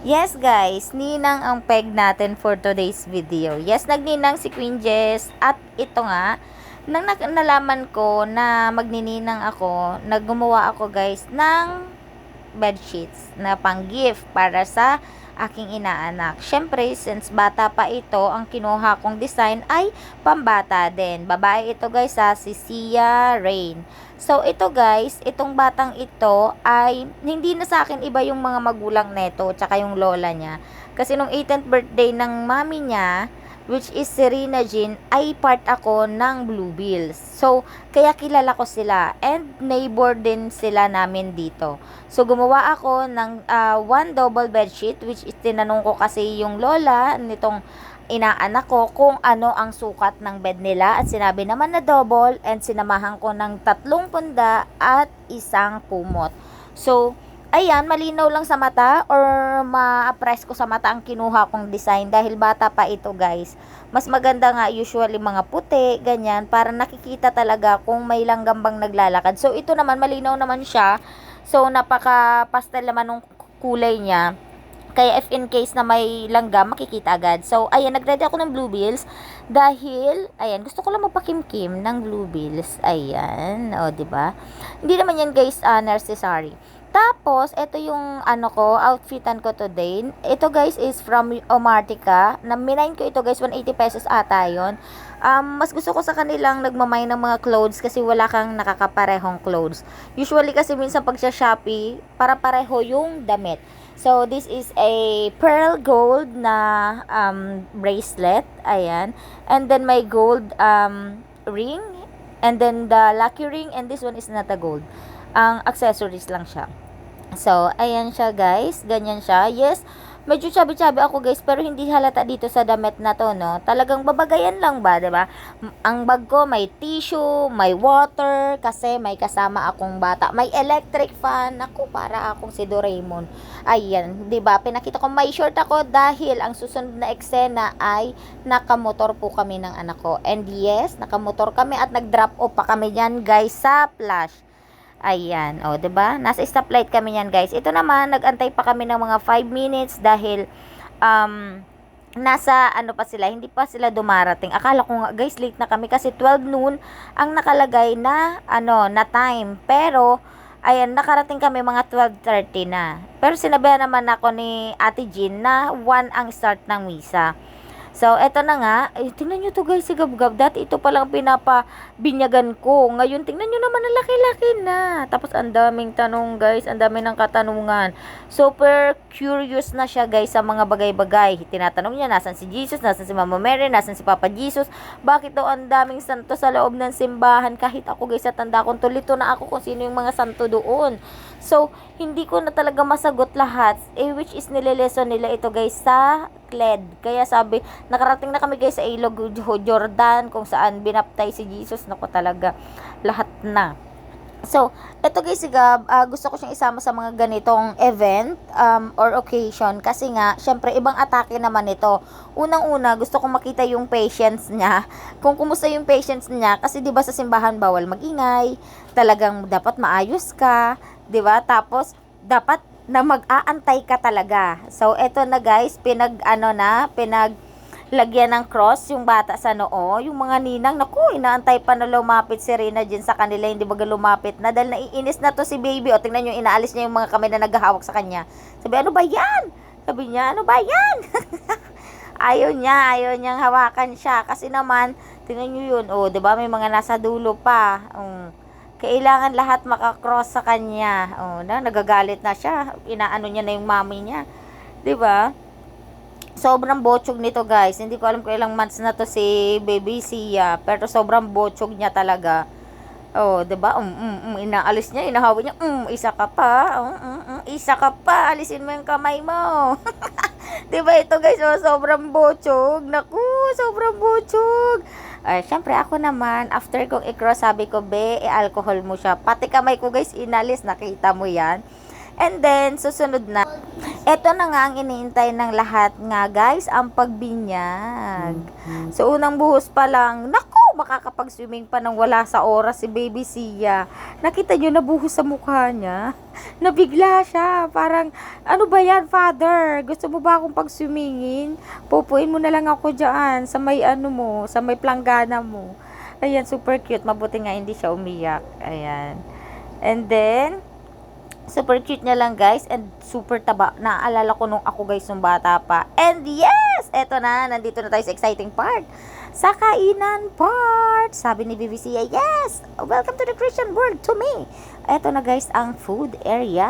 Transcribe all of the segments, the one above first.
Yes guys, ninang ang peg natin for today's video. Yes, nagninang si Queen Jess at ito nga, nang nalaman ko na magnininang ako, naggumawa ako guys ng bedsheets na pang gift para sa aking inaanak. Syempre, since bata pa ito, ang kinuha kong design ay pambata din. Babae ito guys si Sia Rain. So, ito guys, itong batang ito ay hindi na sa akin iba yung mga magulang neto tsaka yung lola niya. Kasi nung 18th birthday ng mami niya, which is Serena Jean, ay part ako ng Blue Bills. So, kaya kilala ko sila and neighbor din sila namin dito. So, gumawa ako ng one double bedsheet which is tinanong ko kasi yung lola nitong inaanak ko kung ano ang sukat ng bed nila at sinabi naman na double and sinamahan ko ng 3 punda at isang kumot. So, ayan, malinaw lang sa mata or ma-press ko sa mata ang kinuha kong design dahil bata pa ito guys. Mas maganda nga usually mga puti, ganyan, para nakikita talaga kung may langgam bang naglalakad. So, ito naman, malinaw naman siya. So, napaka-pastel naman ng kulay niya. Kaya if in case na may langgam, makikita agad. So, ayan, nagready ako ng Blue Bills dahil, ayan, gusto ko lang magpakimkim ng Blue Bills. Ayan, o, diba? Hindi naman yan guys, necessary. Tapos, ito yung ano ko, outfitan ko today. Ito guys is from Omartica. Minain ko ito guys, 180 pesos ata yun. Mas gusto ko sa kanilang nagmamay ng mga clothes kasi wala kang nakakaparehong clothes. Usually kasi minsan pag sa Shopee, para pareho yung damit. So, this is a pearl gold na bracelet. Ayan. And then, may gold ring. And then, the lucky ring. And this one is not a gold. Ang accessories lang siya. So, ayan siya guys. Ganyan siya. Yes, medyo chubby-chubby ako guys, pero hindi halata dito sa damit na to, no? Talagang babagayan lang ba, 'di ba? Ang bag ko may tissue, may water, kasi may kasama akong bata. May electric fan. Ako, para akong si Doraemon. Ayan, 'di ba? Pinakita ko may short ako dahil ang susunod na eksena ay nakamotor po kami ng anak ko. And yes, nakamotor kami at nag-drop off pa kami diyan guys sa Flash. Ayan, o, 'di ba? Nasa stoplight kami niyan, guys. Ito naman, nagantay pa kami ng mga 5 minutes dahil nasa ano pa sila, hindi pa sila dumarating. Akala ko nga, guys, late na kami kasi 12 noon ang nakalagay na na time. Pero ayan, nakarating kami mga 12:30 na. Pero sinabihan naman ako ni Ate Jean na 1 ang start ng misa. So, eto na nga. Tingnan nyo to guys, si Gab-Gab. Dati ito palang pinapabinyagan ko. Ngayon, tingnan nyo naman, ang laki-laki na. Tapos, ang daming tanong guys. Ang daming ng katanungan. Super curious na siya guys sa mga bagay-bagay. Tinatanong niya, nasan si Jesus? Nasan si Mama Mary? Nasan si Papa Jesus? Bakit daw ang daming santo sa loob ng simbahan? Kahit ako guys, sa tanda kong tulito na ako kung sino yung mga santo doon. So, hindi ko na talaga masagot lahat. Which is nileleson nila ito guys sa CLED. Kaya sabi, nakarating na kami guys sa Ilog Jordan kung saan binaptay si Jesus. Naku talaga, lahat na. So, eto guys, gusto ko siyang isama sa mga ganitong event or occasion kasi nga, syempre, ibang atake naman ito. Unang-una, gusto ko makita yung patience niya. Kung kumusta yung patience niya, kasi 'di ba sa simbahan bawal magingay, talagang dapat maayos ka, 'di ba? Tapos dapat na mag-aantay ka talaga. So, eto na guys, lagyan ng cross yung bata sa noo, yung mga ninang, naku, inaantay pa na lumapit si Rina dyan sa kanila, hindi baga lumapit na, dahil naiinis na to si baby, o tingnan nyo, inaalis niya yung mga kamay na naghahawak sa kanya, sabi, ano ba yan? Sabi niya, ano ba yan? ayaw niyang hawakan siya, kasi naman, tingnan nyo yun, o, diba, may mga nasa dulo pa, kailangan lahat makakross sa kanya, nagagalit na siya, inaano niya na yung mami niya, diba? Sobrang botsog nito guys. Hindi ko alam kung ilang months na to si baby Sia. Pero sobrang botsog niya talaga. Oh, 'di ba? Inaalis niya, inahawi niya. Isa ka pa. Isa ka pa. Alisin mo yung kamay mo. 'Di ba ito guys? Oh, sobrang botsog. Naku, sobrang botsog. Ay, syempre ako naman, after kong i-cross, sabi ko, be, alcohol mo siya. Pati kamay ko guys, inalis. Nakita mo yan. And then, susunod na. Ito na nga ang iniintay ng lahat nga guys, ang pagbinyag. So, unang buhos pa lang, naku, makakapag-swimming pa nang wala sa oras si Baby Sia. Nakita nyo, nabuhos sa mukha niya. Nabigla siya. Parang, ano ba yan, Father? Gusto mo ba akong pag-swimmingin? Pupuin mo na lang ako dyan sa may ano mo, sa may planggana mo. Ayan, super cute. Mabuti nga hindi siya umiyak. Ayan. And then, super cute niya lang guys, and super taba. Naaalala ko nung ako guys nung bata pa. And yes, eto na, nandito na tayo sa exciting part. Sa kainan part. Sabi ni BBC, yes, welcome to the Christian world to me. Eto na guys, ang food area.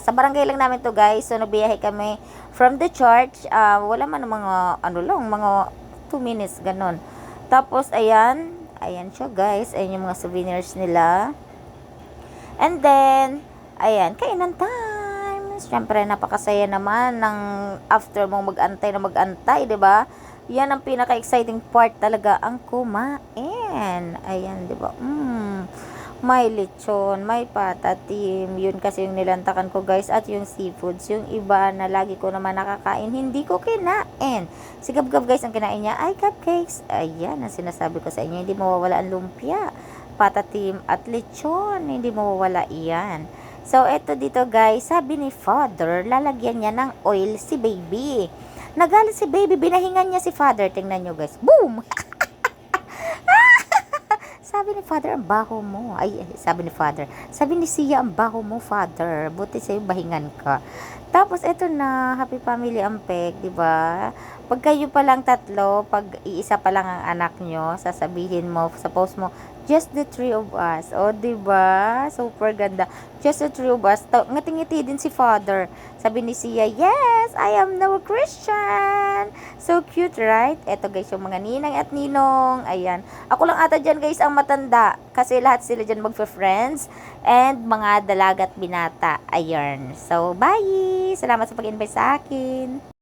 Sa barangay lang namin to guys. So nabiyahe kami from the church. Wala man mga ano lang, mga 2 minutes ganon. Tapos ayan siya guys. Ayan yung mga souvenirs nila. And then ayan, kainan time. Siyempre, napakasaya naman ng after mong mag-antay, 'di ba? Yan ang pinaka-exciting part talaga, ang kumain. Ayan, 'di ba? May lechon, may patatim. Yun kasi yung nilantakan ko, guys, at yung seafoods. Yung iba na lagi ko naman nakakain, hindi ko kinain. Si Gab-Gab, guys, ang kinain niya ay cupcakes. Ayan, ang sinasabi ko sa inyo, hindi mawawala ang lumpia, patatim at lechon. Hindi mawawala iyan. So, eto dito guys, sabi ni Father, lalagyan niya ng oil si Baby. Nagalit si Baby, binahingan niya si Father. Tingnan nyo guys, boom! Sabi ni Father, ang baho mo. Sabi ni Father. Sabi ni Sia, ang baho mo, Father. Buti sa'yo, bahingan ka. Tapos, eto na, happy family ang peg, di ba? Pag kayo pa lang tatlo, pag iisa pa lang ang anak nyo, sasabihin mo, suppose mo, just the three of us. O, di ba? Super ganda. Just the three of us. Ngiti-ngiti din si Father. Sabi ni Sia, yes, I am now a Christian. So cute, right? Eto guys, yung mga ninang at ninong. Ayan. Ako lang ata dyan guys ang matanda. Kasi lahat sila dyan magfe-friends. And mga dalaga at binata. Ayan. So, bye! Salamat sa pag-invite sa akin.